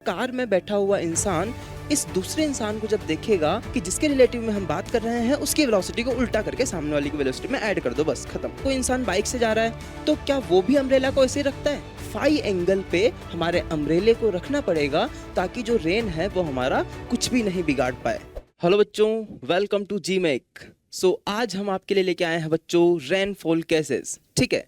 Car में बैठा हुआ इंसान इस दूसरे इंसान को जब देखेगा कि जिसके रिलेटिव में हम बात कर रहे हैं उसकी वेलोसिटी को उल्टा करके सामने वाली की वेलोसिटी में ऐड कर दो, बस खत्म। कोई इंसान बाइक से जा रहा है तो क्या वो भी अम्ब्रेला को ऐसे ही रखता है? फाई एंगल पे हमारे अम्ब्रेले को रखना पड़ेगा ताकि जो रेन है वो हमारा कुछ भी नहीं बिगाड़ पाए। हेलो बच्चों, वेलकम टू जी मेक। आज हम आपके लिए लेके आए हैं बच्चों रेनफॉल केसेस। ठीक है,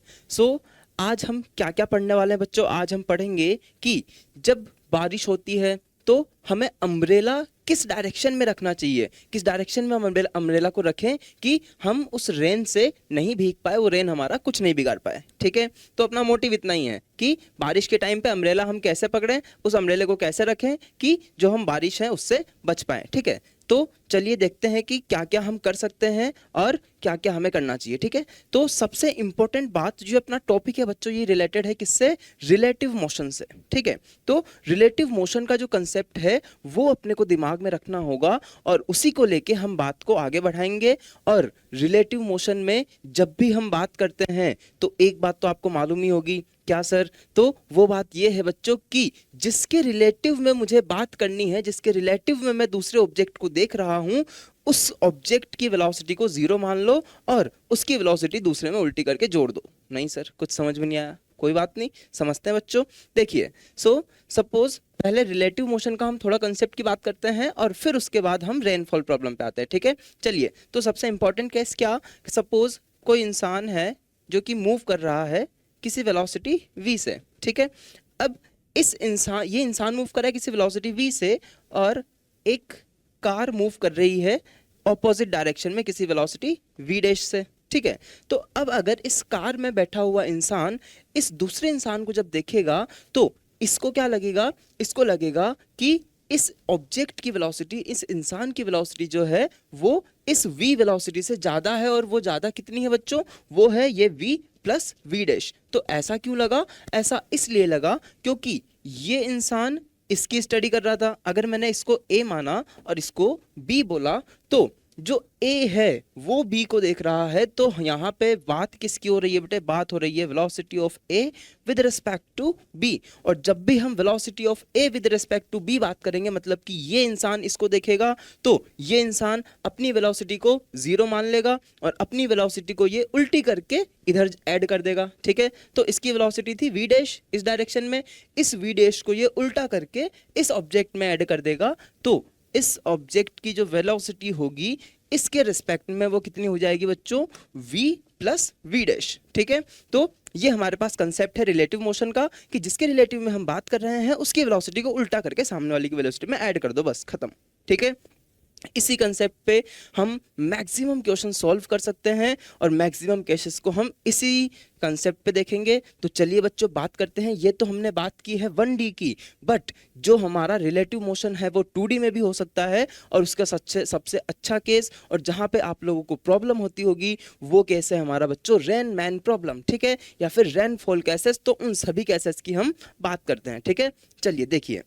आज हम क्या क्या पढ़ने वाले हैं बच्चों? आज हम पढ़ेंगे कि जब बारिश होती है तो हमें अम्ब्रेला किस डायरेक्शन में रखना चाहिए, किस डायरेक्शन में हम अम्ब्रेला को रखें कि हम उस रेन से नहीं भीग पाए, वो रेन हमारा कुछ नहीं बिगाड़ पाए। ठीक है, तो अपना मोटिव इतना ही है कि बारिश के टाइम पे अम्ब्रेला हम कैसे पकड़ें, उस अम्ब्रेले को कैसे रखें कि जो हम बारिश है उससे बच पाए। ठीक है, तो चलिए देखते हैं कि क्या क्या हम कर सकते हैं और क्या क्या हमें करना चाहिए। ठीक है, तो सबसे इंपॉर्टेंट बात जो अपना टॉपिक है बच्चों, ये रिलेटेड है किससे? रिलेटिव मोशन से। ठीक है, तो रिलेटिव मोशन का जो कंसेप्ट है वो अपने को दिमाग में रखना होगा और उसी को लेके हम बात को आगे बढ़ाएंगे। और रिलेटिव मोशन में जब भी हम बात करते हैं तो एक बात तो आपको मालूम ही होगी, क्या सर? तो वो बात ये है बच्चों कि जिसके रिलेटिव में मुझे बात करनी है, जिसके रिलेटिव में मैं दूसरे ऑब्जेक्ट को देख रहा हूं, उस ऑब्जेक्ट की वेलोसिटी को जीरो मान लो और उसकी वेलोसिटी दूसरे में उल्टी करके जोड़ दो। नहीं सर, कुछ समझ में नहीं आया, कोई बात नहीं, समझते हैं बच्चों। देखिए, सपोज पहले रिलेटिव मोशन का हम थोड़ा कंसेप्ट की बात करते हैं और फिर उसके बाद हम रेनफॉल प्रॉब्लम पे आते हैं। ठीक है, चलिए, तो सबसे इंपॉर्टेंट केस क्या? सपोज कोई इंसान है जो कि मूव कर रहा है किसी वेलोसिटी v से। ठीक है, अब ये इंसान मूव कर रहा है किसी वेलोसिटी v से और एक कार मूव कर रही है ऑपोजिट डायरेक्शन में किसी वेलोसिटी v डैश से। ठीक है, तो अब अगर इस कार में बैठा हुआ इंसान इस दूसरे इंसान को जब देखेगा तो इसको क्या लगेगा? इसको लगेगा कि इस ऑब्जेक्ट की वेलोसिटी, इस इंसान की वेलोसिटी जो है वो इस v वेलोसिटी से ज्यादा है। और वो ज्यादा कितनी है बच्चों? वो है ये v प्लस v डैश। तो ऐसा क्यों लगा? ऐसा इसलिए लगा क्योंकि ये इंसान इसकी स्टडी कर रहा था। अगर मैंने इसको a माना और इसको b बोला तो जो a है वो b को देख रहा है। तो यहाँ पे बात किसकी हो रही है बेटे? बात हो रही है velocity of a with respect to b। और जब भी हम velocity of a with respect to b बात करेंगे, मतलब कि ये इंसान इसको देखेगा तो ये इंसान अपनी वेलोसिटी को जीरो मान लेगा और अपनी वेलोसिटी को ये उल्टी करके इधर ऐड कर देगा। ठीक है, तो इसकी वेलोसिटी थी v डैश इस डायरेक्शन में, इस v डैश को ये उल्टा करके इस ऑब्जेक्ट में ऐड कर देगा। तो इस ऑब्जेक्ट की जो वेलोसिटी होगी इसके रिस्पेक्ट में वो कितनी हो जाएगी बच्चों? v plus v dash. ठीक है, तो ये हमारे पास कंसेप्ट है रिलेटिव मोशन का कि जिसके रिलेटिव में हम बात कर रहे हैं उसकी वेलोसिटी को उल्टा करके सामने वाली की वेलोसिटी में ऐड कर दो, बस खत्म। ठीक है, इसी कंसेप्ट पे हम मैक्सिमम क्वेश्चन सॉल्व कर सकते हैं और मैक्सिमम केसेस को हम इसी कंसेप्ट पे देखेंगे। तो चलिए बच्चों बात करते हैं। ये तो हमने बात की है 1D की, बट जो हमारा रिलेटिव मोशन है वो 2D में भी हो सकता है। और उसका सबसे अच्छा केस और जहां पे आप लोगों को प्रॉब्लम होती होगी वो केस है हमारा बच्चों रेन मैन प्रॉब्लम। ठीक है, या फिर रेनफॉल केसेस। तो उन सभी केसेस की हम बात करते हैं। ठीक है, चलिए देखिए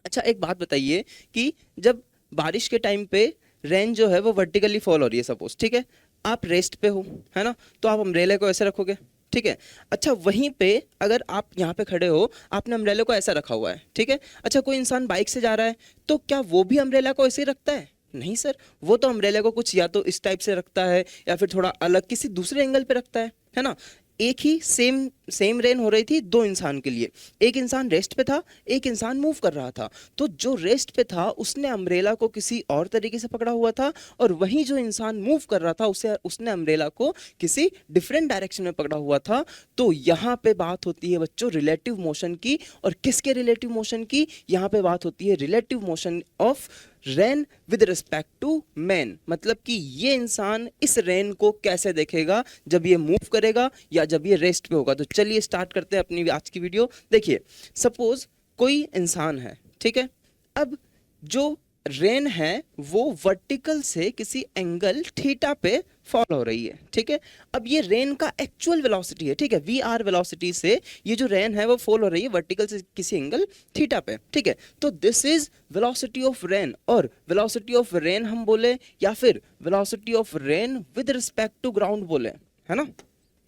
अच्छा, एक बात बताइए कि जब बारिश के टाइम पे रेन जो है वो वर्टिकली फॉल हो रही है सपोज, ठीक है, आप रेस्ट पे हो, है ना, तो आप अम्ब्रेले को ऐसे रखोगे। ठीक है, अच्छा वहीं पे अगर आप यहाँ पे खड़े हो, आपने अम्ब्रेले को ऐसा रखा हुआ है। ठीक है, अच्छा कोई इंसान बाइक से जा रहा है तो क्या वो भी अम्ब्रेला को ऐसे ही रखता है? नहीं सर, वो तो अम्ब्रेला को कुछ या तो इस टाइप से रखता है या फिर थोड़ा अलग किसी दूसरे एंगल पे रखता है ना। एक ही सेम रेन हो रही थी दो इंसान के लिए, एक इंसान रेस्ट पे था, एक इंसान मूव कर रहा था। तो जो रेस्ट पे था उसने अम्ब्रेला को किसी और तरीके से पकड़ा हुआ था और वहीं जो इंसान मूव कर रहा था उसने अम्ब्रेला को किसी डिफरेंट डायरेक्शन में पकड़ा हुआ था। तो यहाँ पे बात होती है बच्चों रिलेटिव मोशन की। और किसके रिलेटिव मोशन की? यहाँ पे बात होती है relative motion of rain with respect to man. मतलब कि ये इंसान इस रेन को कैसे देखेगा, जब ये मूव करेगा या जब ये रेस्ट पे होगा। तो चलिए स्टार्ट करते हैं अपनी आज की वीडियो। देखिए, सपोज कोई इंसान है, ठीक है, अब जो रेन है वो वर्टिकल से किसी एंगल थीटा पे फॉल हो रही है। ठीक है, अब ये रेन का एक्चुअल वेलोसिटी है। ठीक है, वी आर वेलोसिटी से ये जो रेन है वो फॉल हो रही है वर्टिकल से किसी एंगल थीटा पे। ठीक है, तो this is velocity of rain. और वेलोसिटी ऑफ रेन हम बोले या फिर velocity of rain with respect to ground बोले, है ना,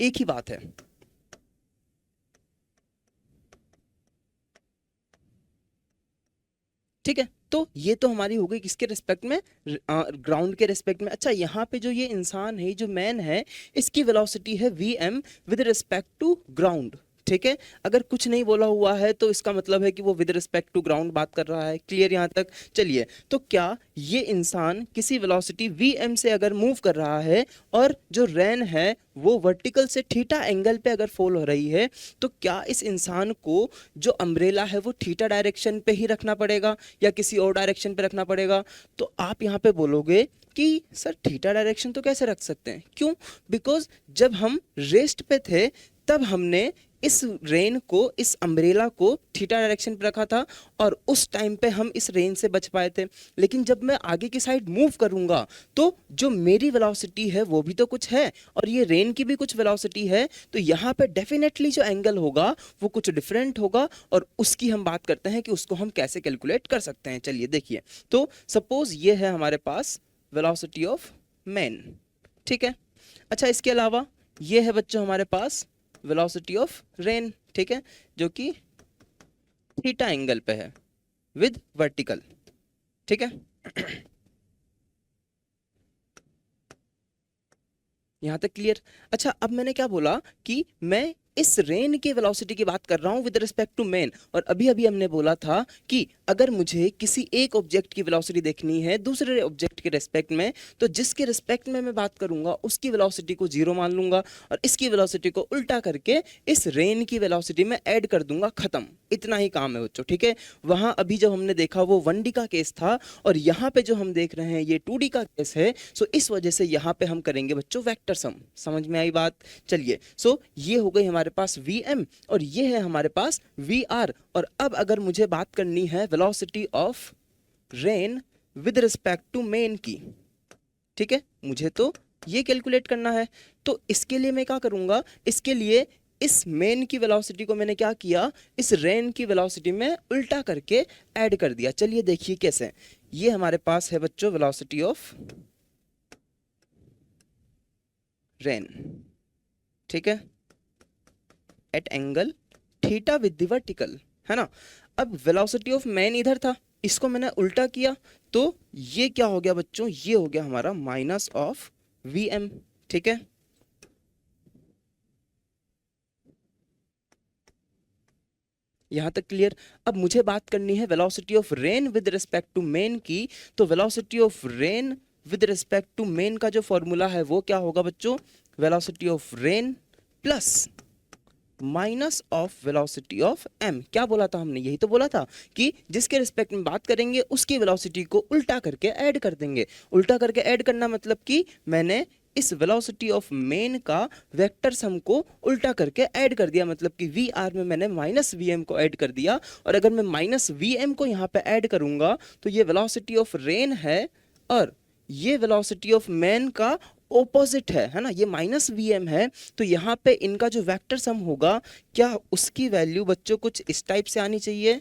एक ही बात है। ठीक है, तो ये तो हमारी हो गई किसके रिस्पेक्ट में, ग्राउंड के रिस्पेक्ट में। अच्छा, यहाँ पे जो ये इंसान है, जो मैन है, इसकी वेलोसिटी है vm with respect to ground. ठीक है, अगर कुछ नहीं बोला हुआ है तो इसका मतलब है कि वो विद रिस्पेक्ट टू ग्राउंड बात कर रहा है। क्लियर यहाँ तक? चलिए, तो क्या ये इंसान किसी वेलोसिटी vm से अगर मूव कर रहा है और जो रैन है वो वर्टिकल से थीटा एंगल पे अगर फॉल हो रही है, तो क्या इस इंसान को जो अम्ब्रेला है वो थीटा डायरेक्शन पे ही रखना पड़ेगा या किसी और डायरेक्शन पे रखना पड़ेगा? तो आप यहाँ पे बोलोगे कि सर थीटा डायरेक्शन तो कैसे रख सकते हैं? क्यों? बिकॉज जब हम रेस्ट पे थे तब हमने इस रेन को, इस अम्ब्रेला को थीटा डायरेक्शन पे रखा था और उस टाइम पे हम इस रेन से बच पाए थे। लेकिन जब मैं आगे की साइड मूव करूंगा तो जो मेरी वेलोसिटी है वो भी तो कुछ है और ये रेन की भी कुछ वेलोसिटी है, तो यहाँ पे डेफिनेटली जो एंगल होगा वो कुछ डिफरेंट होगा और उसकी हम बात करते हैं कि उसको हम कैसे कैलकुलेट कर सकते हैं। चलिए देखिए, तो सपोज ये है हमारे पास वेलोसिटी ऑफ मैन। ठीक है, अच्छा इसके अलावा ये है बच्चों हमारे पास वेलोसिटी ऑफ रेन। ठीक है, जो कि थीटा एंगल पे है विद वर्टिकल। ठीक है, यहां तक क्लियर? अच्छा, अब मैंने क्या बोला कि मैं इस रेन की वेलोसिटी की बात कर रहा हूं विद रिस्पेक्ट टू मैन, और अभी अभी हमने बोला था कि अगर मुझे किसी एक ऑब्जेक्ट की वेलोसिटी देखनी है दूसरे ऑब्जेक्ट के रिस्पेक्ट में, तो जिसके रिस्पेक्ट में मैं बात करूंगा उसकी वेलोसिटी को 0 मान लूंगा और इसकी वेलोसिटी को उल्टा करके इस रेन की वेलोसिटी में ऐड कर दूंगा। खत्म, इतना ही काम है बच्चों। ठीक है, वहां अभी जब हमने देखा वो 1D का केस था और यहाँ पे जो हम देख रहे हैं ये 2D का केस है। सो इस वजह से यहाँ पे हम करेंगे बच्चों वेक्टर सम। समझ में आई बात? चलिए, सो ये हो गई हमारे पास vm और ये है हमारे पास vr। और अब अगर मुझे बात करनी है velocity of rain with respect to man की, ठीक है, मुझे तो ये कैलकुलेट करना है। तो इसके लिए मैं क्या करूंगा, इसके लिए इस मेन की वेलोसिटी को मैंने क्या किया, इस रेन की वेलोसिटी में उल्टा करके ऐड कर दिया। चलिए देखिए कैसे। ये हमारे पास है बच्चों वेलोसिटी ऑफ रेन, ठीक है, at angle theta with the vertical, है ना। अब वेलोसिटी ऑफ मैन इधर था, इसको मैंने उल्टा किया, तो ये क्या हो गया बच्चों, ये हो गया हमारा माइनस ऑफ vm। ठीक है, यहां तक क्लियर? अब मुझे बात करनी है velocity of rain with respect to man की। तो velocity of rain with respect to man का जो फॉर्मूला है वो क्या होगा बच्चों, velocity of rain plus minus of velocity of m। क्या बोला था हमने? यही तो बोला था कि जिसके रिस्पेक्ट में बात करेंगे उसकी वेलोसिटी को उल्टा करके ऐड कर देंगे। उल्टा करके ऐड करना मतलब कि मैंने इस वेलोसिटी ऑफ मेन का वेक्टर सम को उल्टा करके ऐड कर दिया, मतलब कि vr में मैंने माइनस vm को ऐड कर दिया। और अगर मैं माइनस vm को यहाँ पे ऐड करूंगा तो ये वेलोसिटी ऑफ रेन है और ये वेलोसिटी ऑफ मैन का ऑपोजिट है ना, ये माइनस vm है। तो यहाँ पे इनका जो वेक्टर सम होगा, क्या उसकी वैल्यू बच्चों कुछ इस टाइप से आनी चाहिए?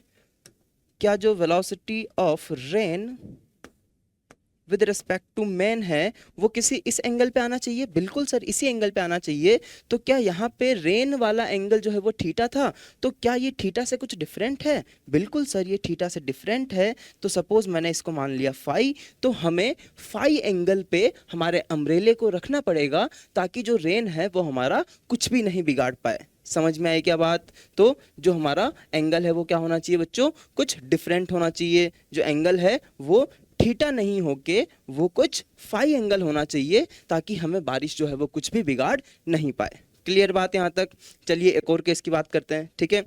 क्या जो velocity of rain with respect to man है वो किसी इस एंगल पे आना चाहिए? बिल्कुल सर, इसी एंगल पे आना चाहिए। तो क्या यहाँ पे रेन वाला एंगल जो है वो थीटा था, तो क्या ये थीटा से कुछ डिफरेंट है? बिल्कुल सर, ये थीटा से डिफरेंट है। तो सपोज मैंने इसको मान लिया फाई, तो हमें फाई एंगल पे हमारे अम्ब्रेले को रखना पड़ेगा ताकि जो रेन है वो हमारा कुछ भी नहीं बिगाड़ पाए। समझ में आई क्या बात? तो जो हमारा एंगल है वो क्या होना चाहिए बच्चों, कुछ डिफरेंट होना चाहिए। जो एंगल है वो थीटा नहीं होके वो कुछ फाई एंगल होना चाहिए ताकि हमें बारिश जो है वो कुछ भी बिगाड़ नहीं पाए। क्लियर बात यहाँ तक? चलिए एक और केस की बात करते हैं। ठीक है,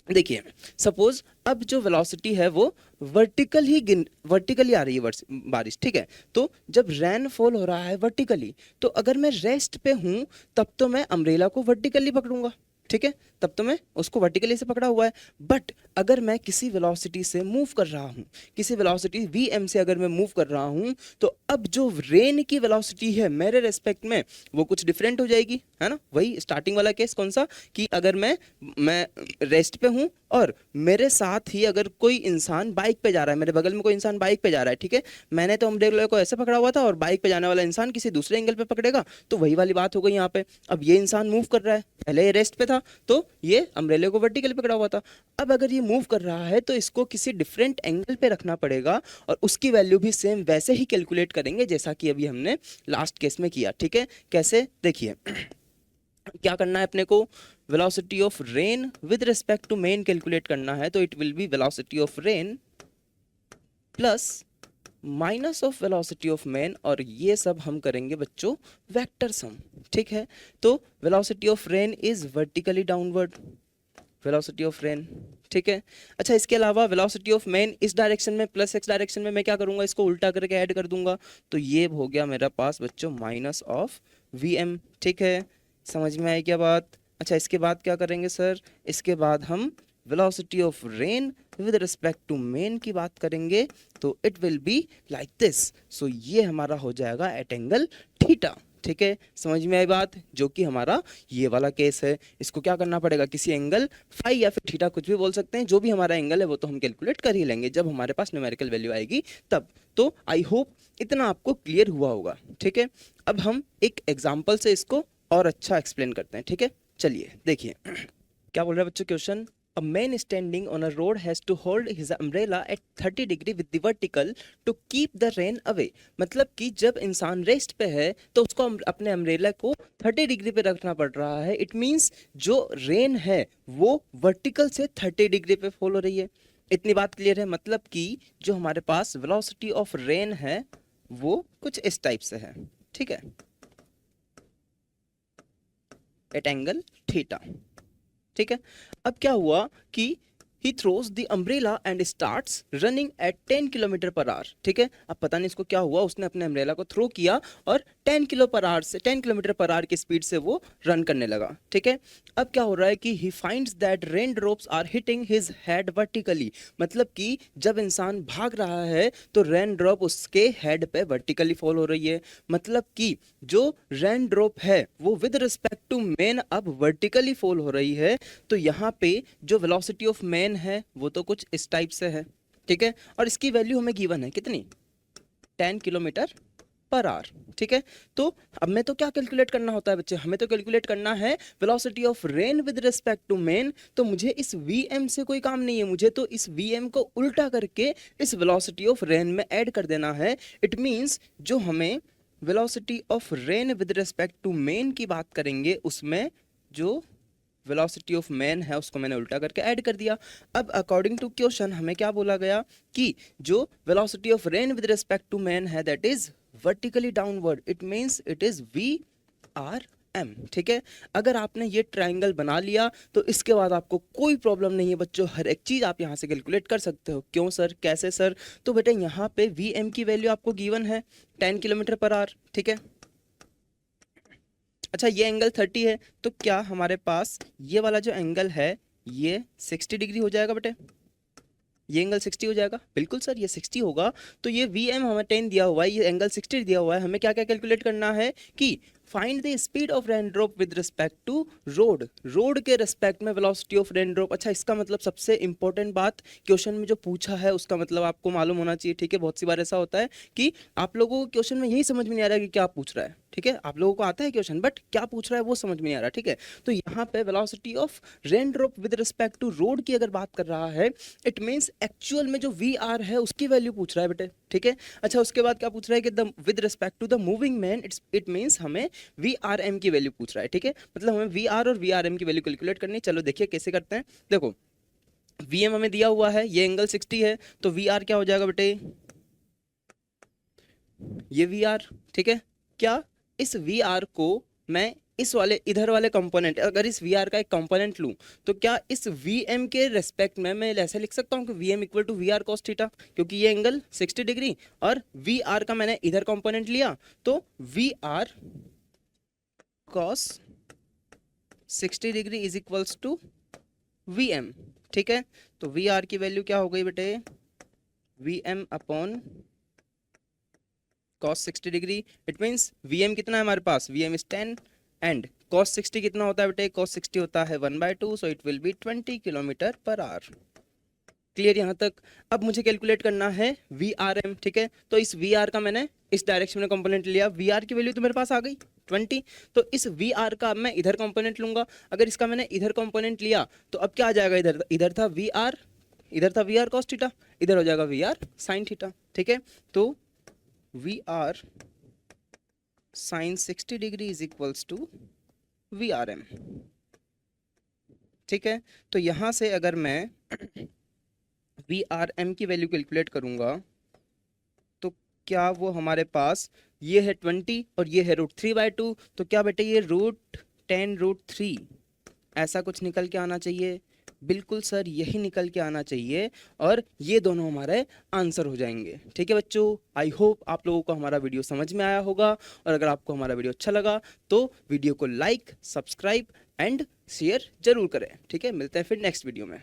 देखिए सपोज अब जो वेलोसिटी है वो वर्टिकली आ रही है बारिश। ठीक है, तो जब रेन फॉल हो रहा है वर्टिकली, तो अगर मैं रेस्ट पे हूं तब तो मैं अम्ब्रेला को वर्टिकली पकड़ूंगा। ठीक है, तब तो मैं उसको वर्टिकली से पकड़ा हुआ है। बट अगर मैं किसी वेलोसिटी से मूव कर रहा हूं, किसी वेलोसिटी vm से अगर मैं मूव कर रहा हूं, तो अब जो रेन की वेलोसिटी है मेरे रेस्पेक्ट में वो कुछ डिफरेंट हो जाएगी, है ना। वही स्टार्टिंग वाला केस कौन सा, कि अगर मैं रेस्ट पे हूं और मेरे साथ ही अगर कोई इंसान बाइक पे जा रहा है, मेरे बगल में कोई इंसान बाइक पे जा रहा है, ठीक है, मैंने तो अम्ब्रेला को ऐसे पकड़ा हुआ था और बाइक पे जाने वाला इंसान किसी दूसरे एंगल पे पकड़ेगा, तो वही वाली बात हो गई यहाँ पे। अब ये इंसान मूव कर रहा है, पहले ये रेस्ट पे था, तो ये अम्ब्रेला को वर्टिकली पकड़ा हुआ था। अब अगर ये मूव कर रहा है तो इसको किसी डिफरेंट एंगल पे रखना पड़ेगा और उसकी वैल्यू भी सेम वैसे ही कैलकुलेट करेंगे जैसा कि अभी हमने लास्ट केस में किया। ठीक है, कैसे देखिए क्या करना है अपने को, velocity of rain with respect to man calculate करना है, तो it will be velocity of rain plus minus of velocity of man, और ये सब हम करेंगे बच्चों वेक्टर सम। ठीक है, तो velocity of rain is vertically downward, velocity of rain. ठीक है, अच्छा इसके अलावा वेलोसिटी ऑफ मेन इस डायरेक्शन में प्लस एक्स डायरेक्शन में मैं क्या करूंगा, इसको उल्टा करके ऐड कर दूंगा, तो ये हो गया मेरा पास बच्चों माइनस ऑफ वी एम। ठीक है, समझ में आई क्या बात? अच्छा इसके बाद क्या करेंगे सर, इसके बाद हम velocity of rain with respect to man की बात करेंगे, तो it will be like this. So ये हमारा हो जाएगा एट एंगल थीटा। ठीक है, समझ में आई बात, जो कि हमारा ये वाला केस है। इसको क्या करना पड़ेगा, किसी एंगल फाई या फिर थीटा कुछ भी बोल सकते हैं, जो भी हमारा एंगल है वो तो हम कैलकुलेट कर ही लेंगे जब हमारे पास न्यूमेरिकल वैल्यू आएगी तब। तो आई होप इतना आपको क्लियर हुआ होगा। ठीक है, अब हम एक एग्जाम्पल से इसको और अच्छा एक्सप्लेन करते हैं। ठीक है, चलिए देखिए क्या बोल रहा है बच्चों question. A man standing on a road has to hold his umbrella at 30 degree with the vertical to keep the rain away। मतलब कि जब इंसान रेस्ट पे है तो उसको अपने अम्ब्रेला को 30 डिग्री पे रखना पड़ रहा है। इट मींस जो रेन है वो वर्टिकल से 30 डिग्री पे फॉल हो रही है। इतनी बात क्लियर है, मतलब कि जो हमारे पास वेलोसिटी ऑफ रेन है वो कुछ इस टाइप से है। ठीक है, एट एंगल थीटा। ठीक है, अब क्या हुआ कि he throws the umbrella and starts running at 10 kilometre per hour. ठीक है, अब पता नहीं इसको क्या हुआ, उसने अपने अम्ब्रेला को थ्रो किया और 10 किलोमीटर पर आवर की स्पीड से वो रन करने लगा। ठीक है, अब क्या हो रहा है कि he finds that rain drops are hitting his head vertically। मतलब कि जब इंसान भाग रहा है तो रेन ड्रॉप उसके हेड पे वर्टिकली फॉल हो रही है। मतलब कि जो रेन ड्रॉप है वो विद रिस्पेक्ट टू मेन अब वर्टिकली फॉल हो रही है। तो यहाँ पे जो वेलोसिटी ऑफ मेन है वो तो कुछ इस टाइप से है। ठीक है, और इसकी वैल्यू हमें गिवन है कितनी, 10 किलोमीटर पर आवर। ठीक है, तो अब मैं तो क्या कैलकुलेट करना होता है बच्चे, हमें तो कैलकुलेट करना है velocity of rain with respect to man. तो मुझे इस वीएम से कोई काम नहीं है, मुझे तो इस वीएम को उल्टा करके इस वेलोसिटी ऑफ रेन में ऐड कर देना है। इट मींस जो हमें velocity of rain with respect to man की बात करेंगे उसमें जो वेलोसिटी ऑफ मैन है उसको मैंने उल्टा करके ऐड कर दिया। अब अकॉर्डिंग टू क्वेश्चन हमें क्या बोला गया कि जो velocity of rain with respect to man है that is vertically downward. It means it is V R M. ठीक है, अगर आपने ये ट्राइंगल बना लिया तो इसके बाद आपको कोई प्रॉब्लम नहीं है बच्चों, हर एक चीज आप यहाँ से कैलकुलेट कर सकते हो। क्यों सर, कैसे सर, तो बेटा यहाँ पे वी एम की वैल्यू आपको गिवन है 10 किलोमीटर पर आवर। ठीक है, अच्छा ये एंगल 30 है, तो क्या हमारे पास ये वाला जो एंगल है ये 60 डिग्री हो जाएगा बेटे, ये एंगल 60 हो जाएगा। बिल्कुल सर ये 60 होगा। तो ये वी एम हमें 10 दिया हुआ है, ये एंगल 60 दिया हुआ है, हमें क्या क्या कैलकुलेट करना है कि find the speed of rain drop with respect to road, road के रिस्पेक्ट में वेलोसिटी ऑफ रेन ड्रॉप। अच्छा इसका मतलब सबसे इंपॉर्टेंट बात क्वेश्चन में जो पूछा है उसका मतलब आपको मालूम होना चाहिए। ठीक है, बहुत सी बार ऐसा होता है कि आप लोगों को क्वेश्चन में यही समझ में नहीं आ रहा है कि क्या पूछ रहा है। ठीक है, आप लोगों को आता है क्वेश्चन बट क्या पूछ रहा है वो समझ में नहीं आ रहा। ठीक है, तो यहाँ पे velocity of rain drop with respect to road की अगर बात कर रहा है इट मींस एक्चुअल में जो वी आर है उसकी वैल्यू पूछ रहा है बेटे। ठीक है, अच्छा उसके बाद क्या पूछ रहा है कि the with respect to the moving man it means हमें वी आर एम की वैल्यू पूछ रहा है। ठीक है, मतलब हमें वी आर और वी आर एम की वैल्यू कैलकुलेट करनी है। चलो देखिए कैसे करते हैं। देखो वी एम हमें दिया हुआ है, ये एंगल 60 है, तो वी आर क्या हो जाएगा बेटे, ये वी आर। ठीक है, क्या इस वी आर को मैं इस वाले इधर वाले कंपोनेंट, अगर इस वी आर का एक कंपोनेंट लूं तो क्या इस वी एम के रेस्पेक्ट में मैं ऐसे लिख सकता हूं कि V M equal to V R cos theta, क्योंकि ये एंगल 60 डिग्री और वी आर का मैंने इधर कंपोनेंट लिया तो V R cos 60 degree is equals to V M. ठीक है, तो वी आर की वैल्यू क्या हो गई बेटे, V M upon cos 60 degree. It means Vm कितना है हमारे पास, Vm इज 10 एंड cos 60 कितना होता है बेटे, cos 60 होता है 1/2, so it will B 20 kilometre per hour. Clear यहाँ तक। अब मुझे कैलकुलेट करना है VRM। ठीक है, तो इस VR का मैंने इस डायरेक्शन में कंपोनेंट लिया, VR की वैल्यू तो मेरे पास आ गई। 20। तो इस वी आर का अब मैं इधर कंपोनेंट लूंगा। अगर इसका मैंने इधर कंपोनेंट लिया तो अब क्या आ जाएगा, इधर इधर था वी आर, इधर था वी आर कॉस थीटा, इधर हो जाएगा वी आर साइन थीटा। ठीक है, तो V R sine 60 degree is equals to V R M. ठीक है, तो यहाँ से अगर मैं वी आर एम की वैल्यू कैलकुलेट करूँगा तो क्या वो हमारे पास, ये है 20 और ये है √3/2, तो क्या बेटे ये √10√3 ऐसा कुछ निकल के आना चाहिए। बिल्कुल सर, यही निकल के आना चाहिए और ये दोनों हमारे आंसर हो जाएंगे। ठीक है बच्चों, आई होप आप लोगों को हमारा वीडियो समझ में आया होगा, और अगर आपको हमारा वीडियो अच्छा लगा तो वीडियो को लाइक, सब्सक्राइब एंड शेयर जरूर करें। ठीक है, मिलते हैं फिर नेक्स्ट वीडियो में।